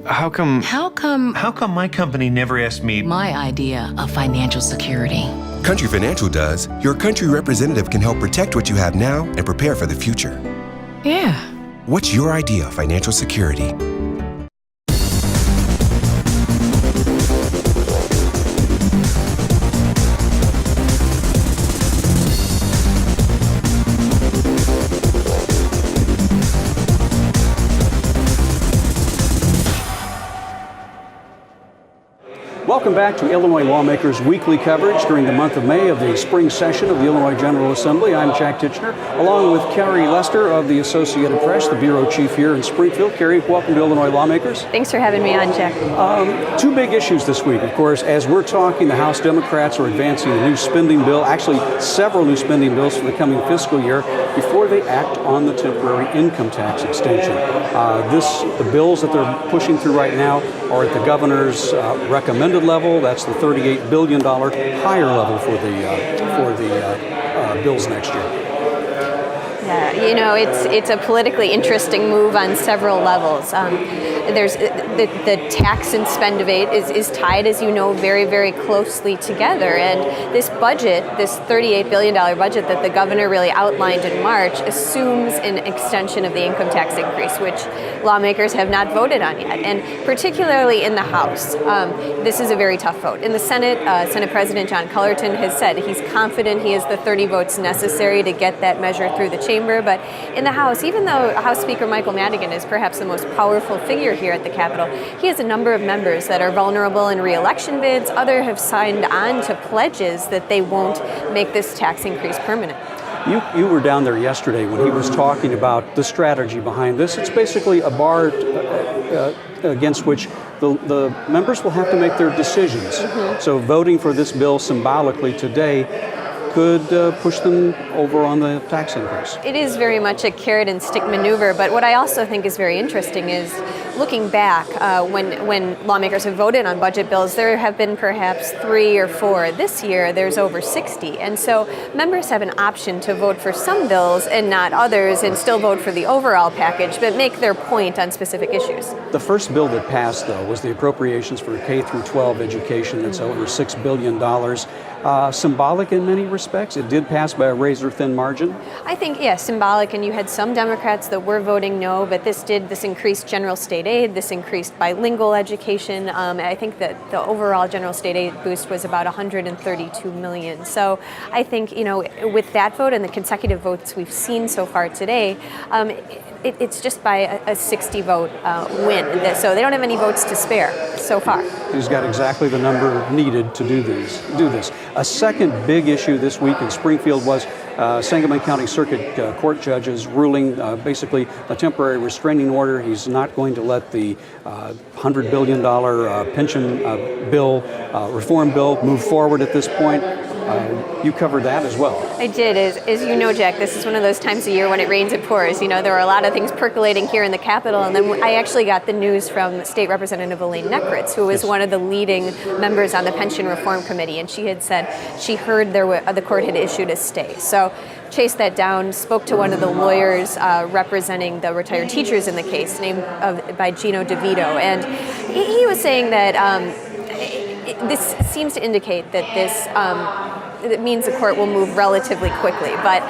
How come my company never asked me? My idea of financial security. Country Financial does. Your country representative can help protect what you have now and prepare for the future. Yeah. What's your idea of financial security? Welcome back to Illinois Lawmakers weekly coverage during the month of May of the spring session of the Illinois General Assembly. I'm Jak Tichenor, along with Kerry Lester of the Associated Press, the bureau chief here in Springfield. Kerry, welcome to Illinois Lawmakers. Thanks for having me on, Jak. Two big issues this week, of course. As we're talking, the House Democrats are advancing a new spending bill, actually several new spending bills for the coming fiscal year, before they act on the temporary income tax extension. The bills that they're pushing through right now are at the governor's recommended level. That's the $38 billion higher level for the bills next year. Yeah, you know, it's a politically interesting move on several levels. There's the tax and spend debate is tied, as you know, very, very closely together. And this budget, this $38 billion budget that the governor really outlined in March, assumes an extension of the income tax increase, which lawmakers have not voted on yet. And particularly in the House, this is a very tough vote. In the Senate, Senate President John Cullerton has said he's confident he has the 30 votes necessary to get that measure through the chamber. But in the House, even though House Speaker Michael Madigan is perhaps the most powerful figure here at the Capitol, he has a number of members that are vulnerable in re-election bids. Others have signed on to pledges that they won't make this tax increase permanent. You were down there yesterday when he was talking about the strategy behind this. It's basically a bar against which the members will have to make their decisions. Mm-hmm. So voting for this bill symbolically today could push them over on the tax increase. It is very much a carrot and stick maneuver, but what I also think is very interesting is looking back when lawmakers have voted on budget bills, there have been perhaps 3 or 4. This year, there's over 60. And so members have an option to vote for some bills and not others and still vote for the overall package, but make their point on specific issues. The first bill that passed, though, was the appropriations for K through 12 education. That's over $6 billion. Symbolic in many respects. It did pass by a razor-thin margin. I think, yeah, symbolic, and you had some Democrats that were voting no, but this increased general state aid, this increased bilingual education. I think that the overall general state aid boost was about $132 million. So I think, you know, with that vote and the consecutive votes we've seen so far today, it's just by a 60-vote win. So they don't have any votes to spare so far. He's got exactly the number needed to do this. A second big issue this week in Springfield was Sangamon County Circuit Court Judge's ruling, basically a temporary restraining order. He's not going to let the $100 billion pension bill, reform bill, move forward at this point. You covered that as well. I did. As you know, Jak, this is one of those times of year when it rains, it pours. You know, there were a lot of things percolating here in the Capitol, and then I actually got the news from State Representative Elaine Necritz, who was one of the leading members on the Pension Reform Committee, and she had said she heard the court had issued a stay. So chased that down, spoke to one of the lawyers representing the retired teachers in the case, named by Gino DeVito, and he was saying that this seems to indicate that it means the court will move relatively quickly. But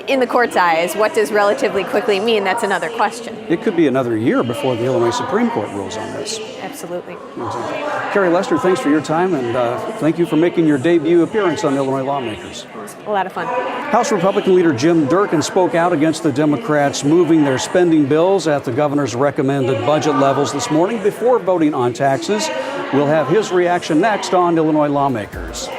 in the court's eyes, what does relatively quickly mean? That's another question. It could be another year before the Illinois Supreme Court rules on this. Absolutely. Exactly. Kerry Lester, thanks for your time, and thank you for making your debut appearance on Illinois Lawmakers. It was a lot of fun. House Republican leader Jim Durkin spoke out against the Democrats moving their spending bills at the governor's recommended budget levels this morning before voting on taxes. We'll have his reaction next on Illinois Lawmakers.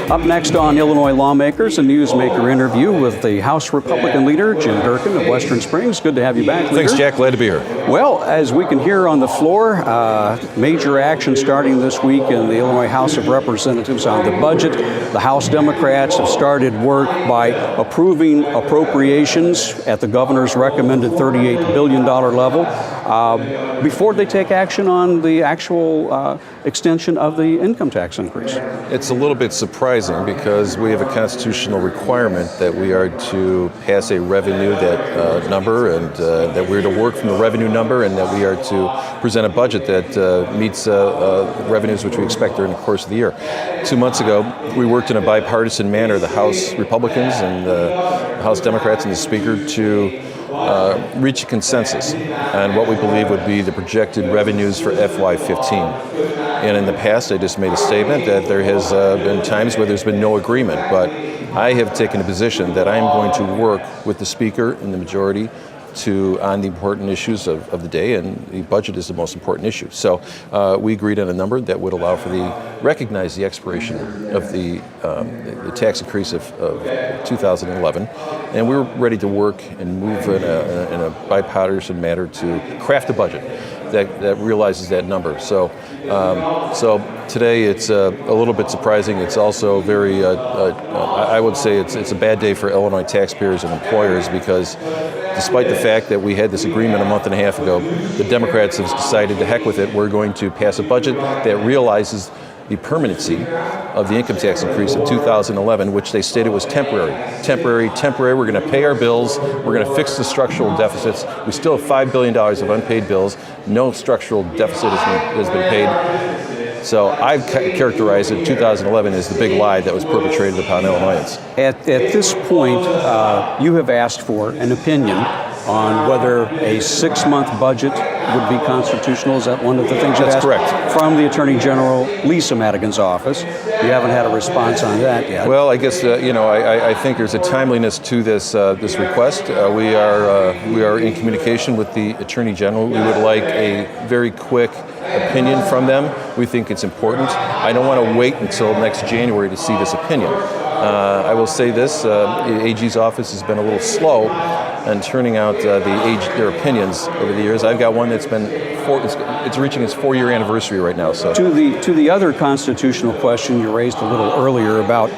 Up next on Illinois Lawmakers, a newsmaker interview with the House Republican leader, Jim Durkin of Western Springs. Good to have you back, leader. Thanks, Jak. Glad to be here. Well, as we can hear on the floor, major action starting this week in the Illinois House of Representatives on the budget. The House Democrats have started work by approving appropriations at the governor's recommended $38 billion level. before they take action on the actual extension of the income tax increase. It's a little bit surprising because we have a constitutional requirement that we are to pass a revenue number and that we're to work from the revenue number and that we are to present a budget that meets revenues which we expect during the course of the year. 2 months ago, we worked in a bipartisan manner, the House Republicans and the House Democrats and the Speaker, to reach a consensus on what we believe would be the projected revenues for FY2015. And in the past, I just made a statement that there has been times where there's been no agreement, but I have taken a position that I am going to work with the Speaker and the majority on the important issues of the day, and the budget is the most important issue. So we agreed on a number that would allow for recognize the expiration of the tax increase of 2011, and we're ready to work and move in a bipartisan manner to craft a budget that realizes that number. So today it's a little bit surprising. It's also very, I would say it's a bad day for Illinois taxpayers and employers because despite the fact that we had this agreement a month and a half ago, the Democrats have decided to heck with it. We're going to pass a budget that realizes the permanency of the income tax increase of 2011, which they stated was temporary. We're going to pay our bills. We're going to fix the structural deficits. We still have $5 billion of unpaid bills. No structural deficit has been paid. So I've characterized it 2011 as the big lie that was perpetrated upon Illinoisans. At this point, you have asked for an opinion on whether a 6-month budget would be constitutional. Is that one of the things you've asked? That's correct. From the Attorney General Lisa Madigan's office. You haven't had a response on that yet. Well, I guess I think there's a timeliness to this request. We are in communication with the Attorney General. We would like a very quick opinion from them. We think it's important. I don't want to wait until next January to see this opinion. I will say this, the AG's office has been a little slow in turning out their opinions over the years. I've got one that's been, it's reaching its 4-year anniversary right now. So to the other constitutional question you raised a little earlier about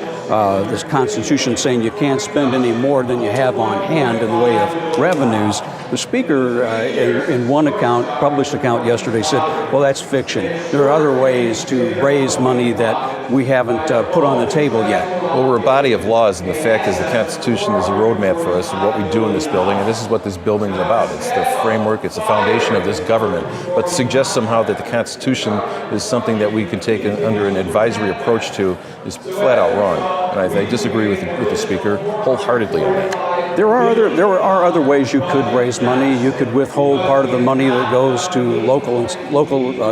this Constitution saying you can't spend any more than you have on hand in the way of revenues, the Speaker, in one published account yesterday, said, well, that's fiction. There are other ways to raise money that we haven't put on the table yet. Well, we're a body of laws, and the fact is the Constitution is a roadmap for us and what we do in this building, and this is what this building is about. It's the framework, it's the foundation of this government. But to suggest somehow that the Constitution is something that we can take under an advisory approach to is flat out wrong. And I disagree with the Speaker wholeheartedly on that. There are other ways you could raise money. You could withhold part of the money that goes to local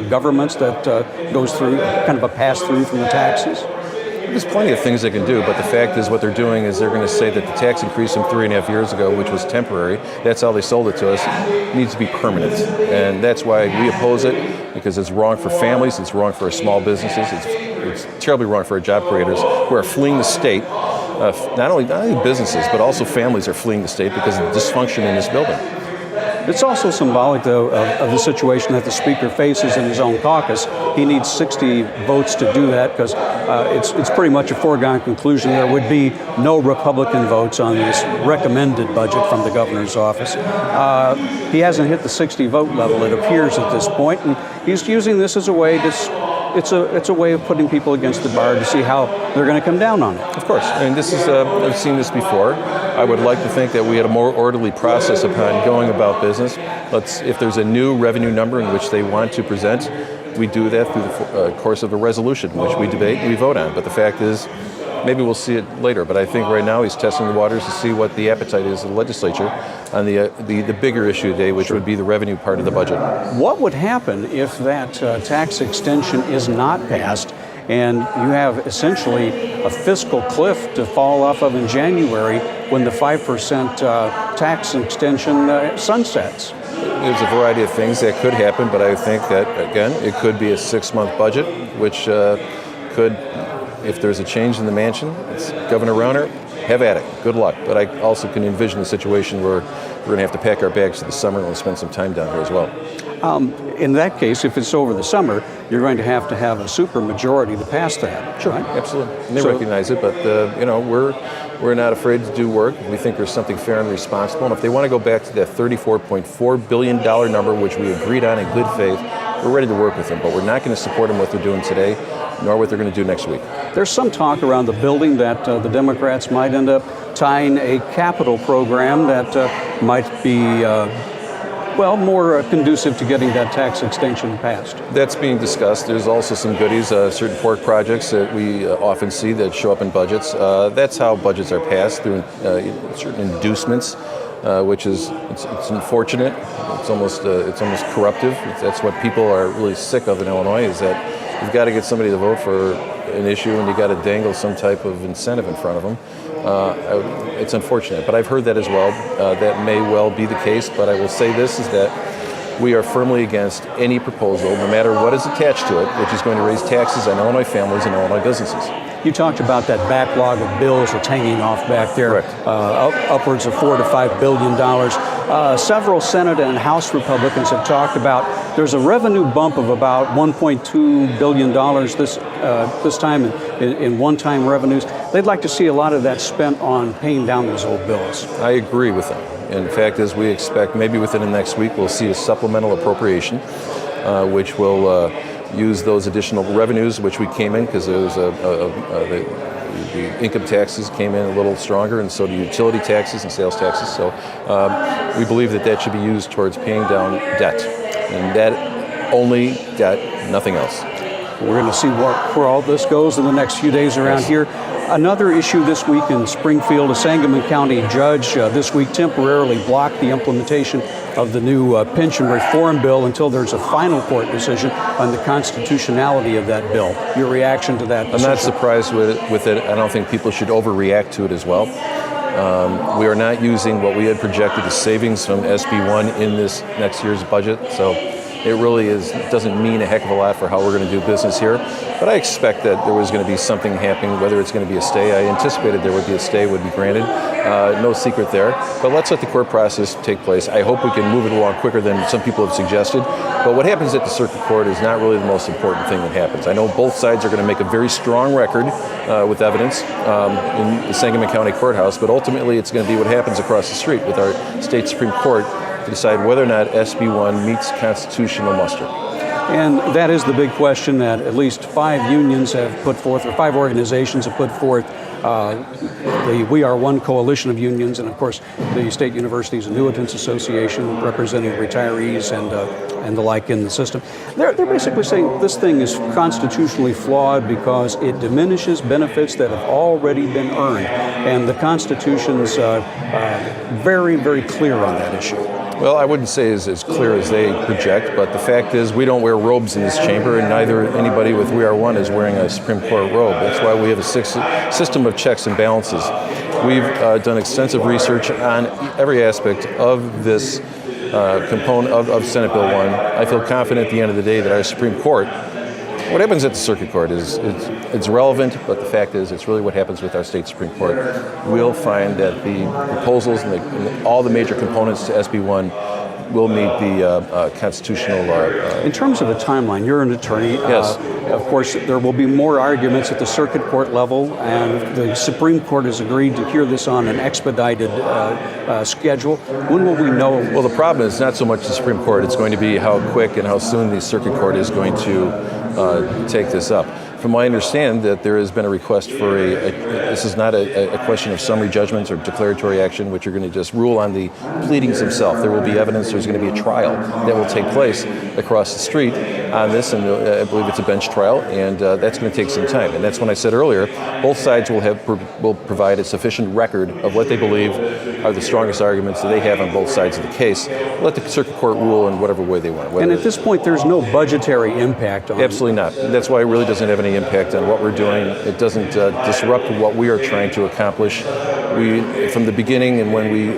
governments that goes through kind of a pass-through from the taxes. There's plenty of things they can do, but the fact is what they're doing is they're going to say that the tax increase from 3.5 years ago, which was temporary, that's how they sold it to us, needs to be permanent. And that's why we oppose it, because it's wrong for families, it's wrong for our small businesses, it's terribly wrong for our job creators who are fleeing the state. Not only businesses, but also families are fleeing the state because of the dysfunction in this building. It's also symbolic, though, of the situation that the Speaker faces in his own caucus. He needs 60 votes to do that because it's pretty much a foregone conclusion there would be no Republican votes on this recommended budget from the governor's office. He hasn't hit the 60 vote level, it appears, at this point, and he's using this as a way to it's a way of putting people against the bar to see how they're going to come down on it. Of course. I mean, this is I've seen this before. I would like to think that we had a more orderly process upon going about business. If there's a new revenue number in which they want to present, we do that through the course of a resolution, which we debate and we vote on. But the fact is, maybe we'll see it later. But I think right now he's testing the waters to see what the appetite is of the legislature on the bigger issue today, which would be the revenue part of the budget. What would happen if that tax extension is not passed and you have essentially a fiscal cliff to fall off of in January when the 5% tax extension sunsets? There's a variety of things that could happen, but I think that, again, it could be a 6-month budget, which could, if there's a change in the mansion, it's Governor Rauner, have at it. Good luck. But I also can envision a situation where we're going to have to pack our bags for the summer and spend some time down here as well. In that case, if it's over the summer, you're going to have a supermajority to pass that. Sure, right? absolutely. And they recognize it, but we're not afraid to do work. We think there's something fair and responsible. And if they want to go back to that $34.4 billion number, which we agreed on in good faith, we're ready to work with them. But we're not going to support them what they're doing today, nor what they're going to do next week. There's some talk around the building that the Democrats might end up tying a capital program that might be more conducive to getting that tax extension passed. That's being discussed. There's also some goodies, certain pork projects that we often see that show up in budgets. That's how budgets are passed, through certain inducements, which is it's unfortunate. It's almost corruptive. That's what people are really sick of in Illinois, is that you've got to get somebody to vote for an issue and you've got to dangle some type of incentive in front of them. It's unfortunate, but I've heard that as well. That may well be the case, but I will say this, is that we are firmly against any proposal, no matter what is attached to it, which is going to raise taxes on Illinois families and Illinois businesses. You talked about that backlog of bills that's hanging off back there, upwards of $4 to $5 billion. Several Senate and House Republicans have talked about there's a revenue bump of about $1.2 billion this time in one-time revenues. They'd like to see a lot of that spent on paying down those old bills. I agree with them. In fact, as we expect, maybe within the next week, we'll see a supplemental appropriation, which will use those additional revenues which we came in, because there was the income taxes came in a little stronger, and so do utility taxes and sales taxes. So we believe that should be used towards paying down debt, and debt, only debt, nothing else. We're going to see where all this goes in the next few days around here. Another issue this week in Springfield, a Sangamon County judge this week temporarily blocked the implementation of the new pension reform bill until there's a final court decision on the constitutionality of that bill. Your reaction to that decision? I'm not surprised with it. I don't think people should overreact to it as well. We are not using what we had projected as savings from SB1 in this next year's budget, so it really doesn't mean a heck of a lot for how we're going to do business here. But I expect that there was going to be something happening, whether it's going to be a stay. I anticipated there would be a stay would be granted. No secret there. But let's let the court process take place. I hope we can move it along quicker than some people have suggested. But what happens at the circuit court is not really the most important thing that happens. I know both sides are going to make a very strong record with evidence in the Sangamon County Courthouse, but ultimately it's going to be what happens across the street with our state Supreme Court to decide whether or not SB1 meets constitutional muster. And that is the big question that at least 5 unions have put forth, or 5 organizations have put forth. The We Are One coalition of unions, and of course the State Universities Annuitants Association, representing retirees and the like in the system. They're basically saying this thing is constitutionally flawed because it diminishes benefits that have already been earned. And the Constitution's very, very clear on that issue. Well, I wouldn't say as clear as they project, but the fact is we don't wear robes in this chamber, and neither anybody with We Are One is wearing a Supreme Court robe. That's why we have a system of checks and balances. We've done extensive research on every aspect of this component of Senate Bill 1. I feel confident at the end of the day that our Supreme Court, what happens at the circuit court it's relevant, but the fact is it's really what happens with our state Supreme Court. We'll find that the proposals and all the major components to SB1 will meet the constitutional In terms of a timeline, you're an attorney. Yes. Of course, there will be more arguments at the circuit court level, and the Supreme Court has agreed to hear this on an expedited schedule. When will we know? Well, the problem is not so much the Supreme Court. It's going to be how quick and how soon the circuit court is going to take this up. From what I understand, that there has been a request for this is not a question of summary judgments or declaratory action, which are going to just rule on the pleadings themselves. There will be evidence. There's going to be a trial that will take place across the street on this, and I believe it's a bench trial, and that's going to take some time. And that's when I said earlier, both sides will provide a sufficient record of what they believe are the strongest arguments that they have on both sides of the case. Let the circuit court rule in whatever way they want. And at this point, there's no budgetary impact on it. Absolutely not. That's why it really doesn't have any impact on what we're doing. It doesn't disrupt what we are trying to accomplish. We, from the beginning, and when we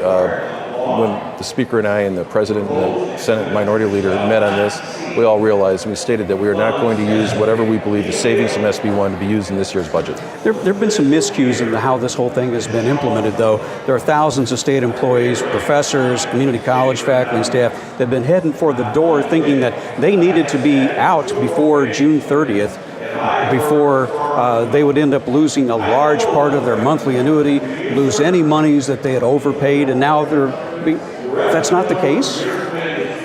when the Speaker and I and the President and the Senate Minority Leader met on this, we all realized, we stated that we are not going to use whatever we believe the savings from SB1 to be used in this year's budget. There have been some miscues in how this whole thing has been implemented, though. There are thousands of state employees, professors, community college faculty and staff that have been heading for the door thinking that they needed to be out before June 30th, before they would end up losing a large part of their monthly annuity, lose any monies that they had overpaid, and now that's not the case?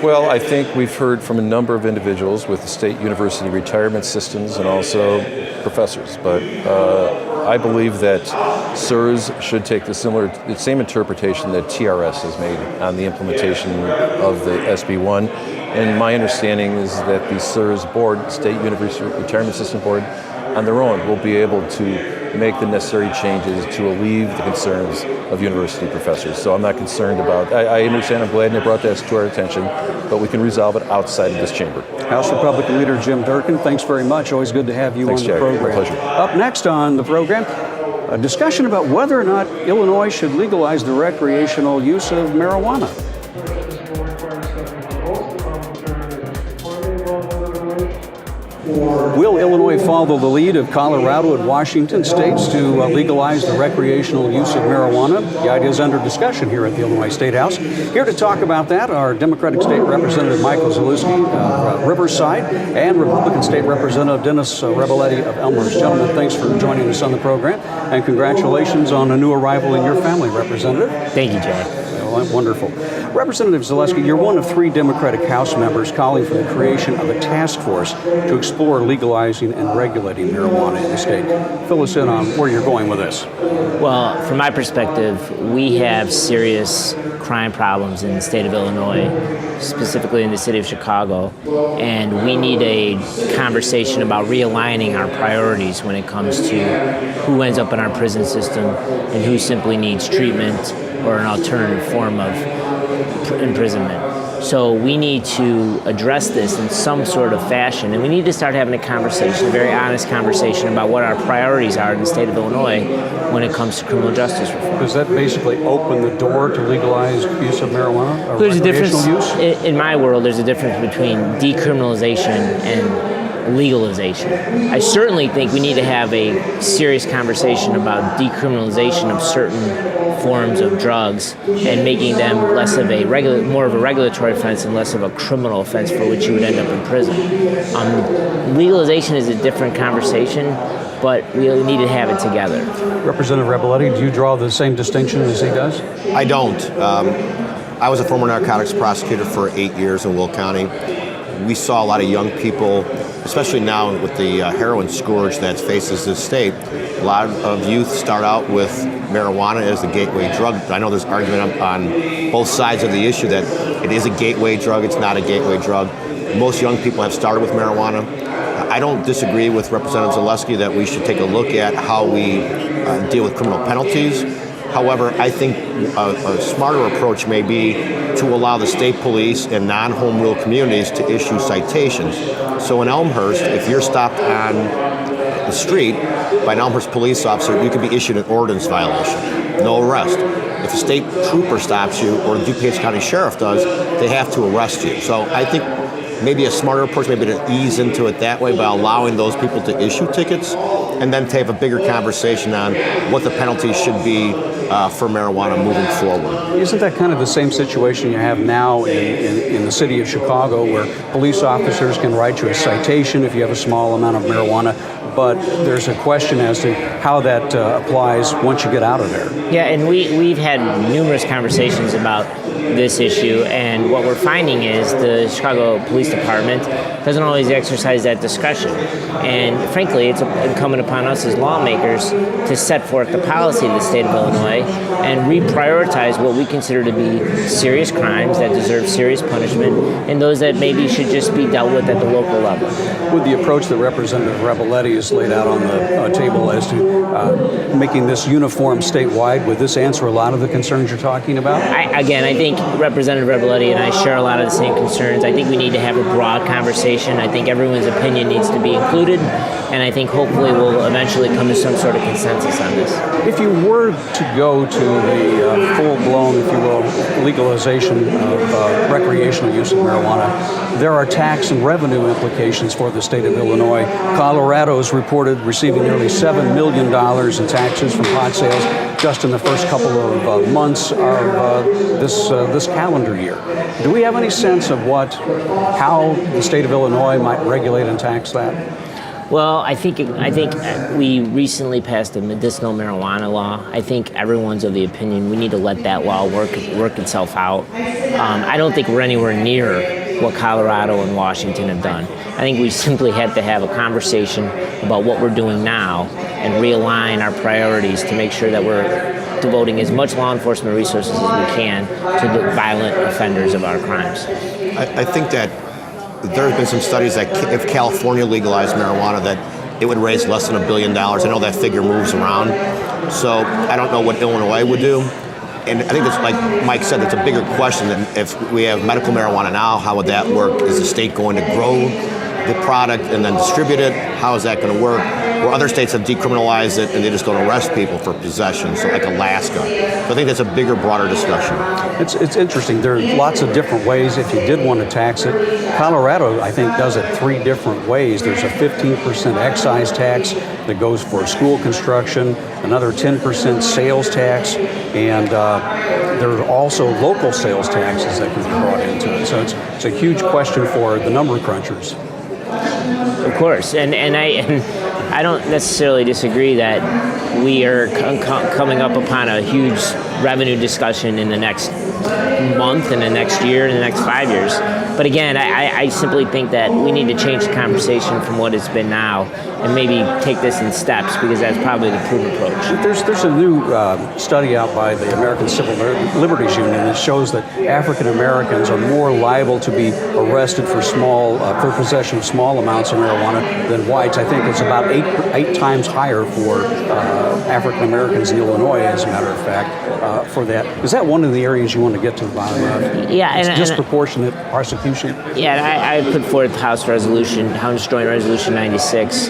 Well, I think we've heard from a number of individuals with the state university retirement systems and also professors, but I believe that CSRS should take the same interpretation that TRS has made on the implementation of the SB1. And my understanding is that the CSRS board, State University Retirement System Board, on their own will be able to make the necessary changes to alleviate the concerns of university professors. So I'm not concerned about, I understand, I'm glad they brought that to our attention, but we can resolve it outside of this chamber. House Republican Leader Jim Durkin, thanks very much. Always good to have you on the program. My pleasure. Up next on the program, a discussion about whether or not Illinois should legalize the recreational use of marijuana. Will Illinois follow the lead of Colorado and Washington states to legalize the recreational use of marijuana? The idea is under discussion here at the Illinois Statehouse. Here to talk about that are Democratic State Representative Michael Zalewski of Riverside and Republican State Representative Dennis Rebelletti of Elmhurst. Gentlemen, thanks for joining us on the program, and congratulations on a new arrival in your family, Representative. Thank you, Jay. Oh, wonderful. Representative Zalewski, you're one of 3 Democratic House members calling for the creation of a task force to explore legalizing and regulating marijuana in the state. Fill us in on where you're going with this. Well, from my perspective, we have serious crime problems in the state of Illinois, specifically in the city of Chicago, and we need a conversation about realigning our priorities when it comes to who ends up in our prison system and who simply needs treatment or an alternative form of imprisonment. So we need to address this in some sort of fashion, and we need to start having a conversation, a very honest conversation about what our priorities are in the state of Illinois when it comes to criminal justice reform. Does that basically open the door to legalize use of marijuana? Or there's a difference, use? In my world, there's a difference between decriminalization and legalization. I certainly think we need to have a serious conversation about decriminalization of certain forms of drugs and making them more of a regulatory offense and less of a criminal offense for which you would end up in prison. Legalization is a different conversation, but we need to have it together. Representative Rebelletti, do you draw the same distinction as he does? I don't. I was a former narcotics prosecutor for 8 years in Will County. We saw a lot of young people, especially now with the heroin scourge that faces this state. A lot of youth start out with marijuana as the gateway drug. I know there's argument on both sides of the issue that it is a gateway drug, it's not a gateway drug. Most young people have started with marijuana. I don't disagree with Representative Zalewski that we should take a look at how we deal with criminal penalties. However, I think a smarter approach may be to allow the state police and non-home rule communities to issue citations. So in Elmhurst, if you're stopped on the street by an Elmhurst police officer, you can be issued an ordinance violation, no arrest. If a state trooper stops you, or the DuPage County Sheriff does, they have to arrest you. So I think maybe a smarter approach, maybe to ease into it that way by allowing those people to issue tickets, and then to have a bigger conversation on what the penalties should be for marijuana moving forward. Isn't that kind of the same situation you have now in the city of Chicago, where police officers can write you a citation if you have a small amount of marijuana, but there's a question as to how that applies once you get out of there? Yeah, and we've had numerous conversations about this issue, and what we're finding is the Chicago Police Department doesn't always exercise that discretion. And frankly, it's incumbent upon us as lawmakers to set forth the policy of the state of Illinois and reprioritize what we consider to be serious crimes that deserve serious punishment and those that maybe should just be dealt with at the local level. With the approach that Representative Rebelletti is just laid out on the table as to making this uniform statewide. Would this answer a lot of the concerns you're talking about? I think Representative Rebeletti and I share a lot of the same concerns. I think we need to have a broad conversation. I think everyone's opinion needs to be included, and I think hopefully we'll eventually come to some sort of consensus on this. If you were to go to the full-blown, if you will, legalization of recreational use of marijuana, there are tax and revenue implications for the state of Illinois. Colorado's reported receiving nearly $7 million in taxes from pot sales just in the first couple of months of this calendar year. Do we have any sense of how the state of Illinois might regulate and tax that? Well, I think we recently passed a medicinal marijuana law. I think everyone's of the opinion we need to let that law work itself out. I don't think we're anywhere near what Colorado and Washington have done. I think we simply have to have a conversation about what we're doing now and realign our priorities to make sure that we're devoting as much law enforcement resources as we can to the violent offenders of our crimes. I think that there have been some studies that if California legalized marijuana, that it would raise less than $1 billion. I know that figure moves around, so I don't know what Illinois would do. And I think it's like Mike said, it's a bigger question than if we have medical marijuana now, how would that work? Is the state going to grow the product and then distribute it? How is that going to work? Where other states have decriminalized it and they just don't arrest people for possession, so like Alaska. So I think that's a bigger, broader discussion. It's interesting. There are lots of different ways if you did want to tax it. Colorado, I think, does it 3 different ways. There's a 15% excise tax that goes for school construction, another 10% sales tax, and there are also local sales taxes that can be brought into it. So it's a huge question for the number crunchers. Of course, and I don't necessarily disagree that we are coming up upon a huge revenue discussion in the next month, in the next year, in the next 5 years. But again, I simply think that we need to change the conversation from what it's been now and maybe take this in steps, because that's probably the prudent approach. There's a new study out by the American Civil Liberties Union that shows that African Americans are more liable to be arrested for possession of small amounts of marijuana than whites. I think it's about eight times higher for African Americans in Illinois, as a matter of fact, for that. Is that one of the areas you want to get to the bottom of? Yeah, it's disproportionate prosecution. Yeah, I put forth House Joint Resolution 96,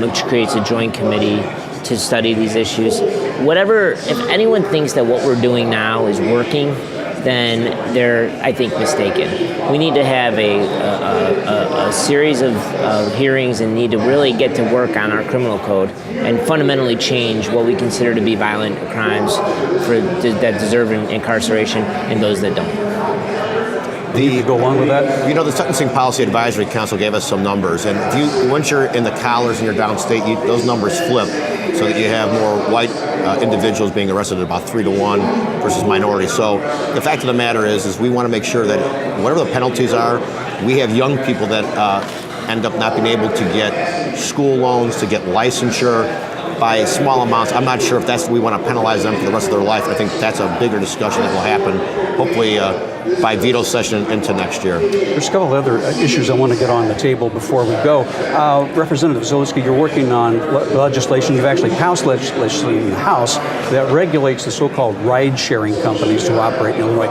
which creates a joint committee to study these issues. If anyone thinks that what we're doing now is working, then they're, I think, mistaken. We need to have a series of hearings and need to really get to work on our criminal code and fundamentally change what we consider to be violent crimes that deserve incarceration and those that don't. Go along with that? You know, the Sentencing Policy Advisory Council gave us some numbers, and once you're in the collars and you're downstate, those numbers flip, so that you have more white individuals being arrested at about 3 to 1 versus minorities. So the fact of the matter is we want to make sure that whatever the penalties are, we have young people that end up not being able to get school loans, to get licensure by small amounts. I'm not sure if we want to penalize them for the rest of their life. I think that's a bigger discussion that will happen, hopefully by veto session into next year. There's a couple of other issues I want to get on the table before we go. Representative Zilitsky, you're working on legislation. You've actually passed legislation in the House that regulates the so-called ride-sharing companies who operate in Illinois.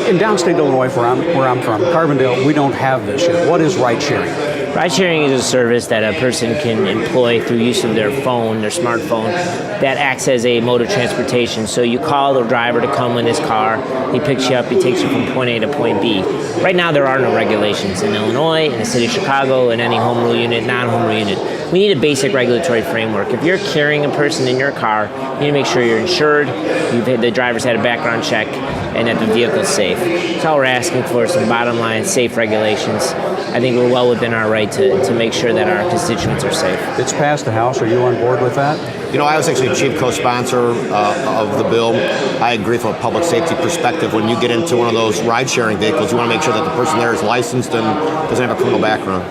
In downstate Illinois, where I'm from, Carbondale, we don't have this yet. What is ride-sharing? Ride-sharing is a service that a person can employ through use of their phone, their smartphone, that acts as a mode of transportation. So you call the driver to come in his car, he picks you up, he takes you from point A to point B. Right now there are no regulations in Illinois, in the city of Chicago, in any home rule unit, non-home rule unit. We need a basic regulatory framework. If you're carrying a person in your car, you need to make sure you're insured, the driver's had a background check, and that the vehicle's safe. That's all we're asking for, some bottom line safe regulations. I think we're well within our right to make sure that our constituents are safe. It's passed the House. Are you on board with that? You know, I was actually chief co-sponsor of the bill. I agree from a public safety perspective. When you get into one of those ride-sharing vehicles, you want to make sure that the person there is licensed and doesn't have a criminal background.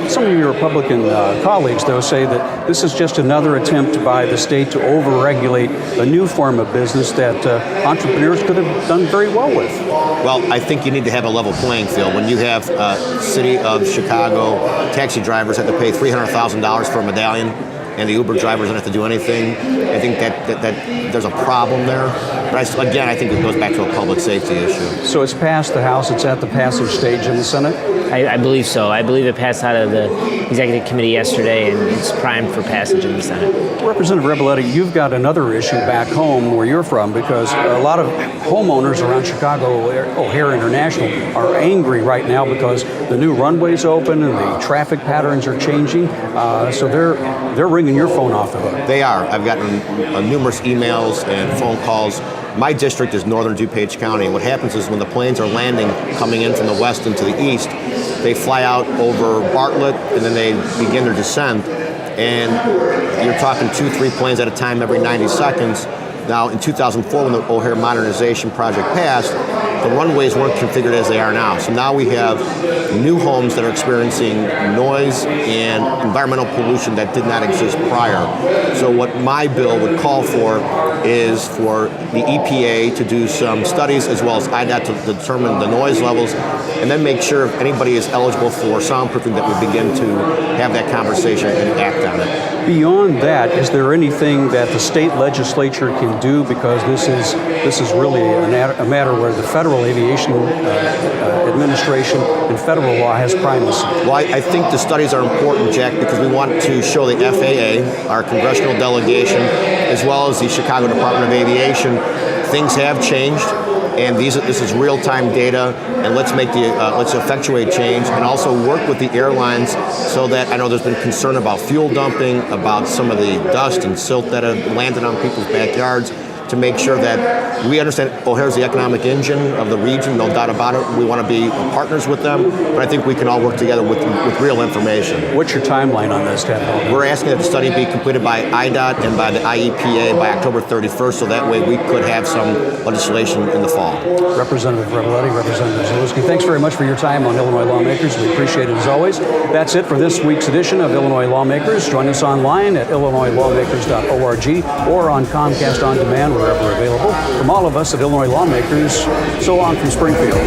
Some of your Republican colleagues, though, say that this is just another attempt by the state to overregulate a new form of business that entrepreneurs could have done very well with. Well, I think you need to have a level playing field. When you have City of Chicago taxi drivers have to pay $300,000 for a medallion, and the Uber drivers don't have to do anything, I think that there's a problem there. But I think it goes back to a public safety issue. So it's passed the House, it's at the passage stage in the Senate? I believe so. I believe it passed out of the Executive Committee yesterday, and it's primed for passage in the Senate. Representative Rebeletti, you've got another issue back home where you're from, because a lot of homeowners around Chicago O'Hare International are angry right now because the new runway's open and the traffic patterns are changing. So they're ringing your phone off the hook. They are. I've gotten numerous emails and phone calls. My district is northern DuPage County, and what happens is when the planes are landing, coming in from the west into the east, they fly out over Bartlett, and then they begin their descent, and you're talking 2-3 planes at a time every 90 seconds. Now, in 2004, when the O'Hare Modernization Project passed, the runways weren't configured as they are now. So now we have new homes that are experiencing noise and environmental pollution that did not exist prior. So what my bill would call for is for the EPA to do some studies, as well as IDOT, to determine the noise levels, and then make sure if anybody is eligible for soundproofing that we begin to have that conversation and act on it. Beyond that, is there anything that the state legislature can do, because this is really a matter where the Federal Aviation Administration and federal law has primacy? Well, I think the studies are important, Jack, because we want to show the FAA, our congressional delegation, as well as the Chicago Department of Aviation, things have changed, and this is real-time data, and let's effectuate change, and also work with the airlines, so that I know there's been concern about fuel dumping, about some of the dust and silt that have landed on people's backyards, to make sure that we understand O'Hare's the economic engine of the region, no doubt about it. We want to be partners with them, but I think we can all work together with real information. What's your timeline on this, Ted? We're asking that the study be completed by IDOT and by the IEPA by October 31st, so that way we could have some legislation in the fall. Representative Rebeletti, Representative Zalewski, thanks very much for your time on Illinois Lawmakers. We appreciate it as always. That's it for this week's edition of Illinois Lawmakers. Join us online at illinoislawmakers.org or on Comcast On Demand, wherever available. From all of us at Illinois Lawmakers, so long from Springfield.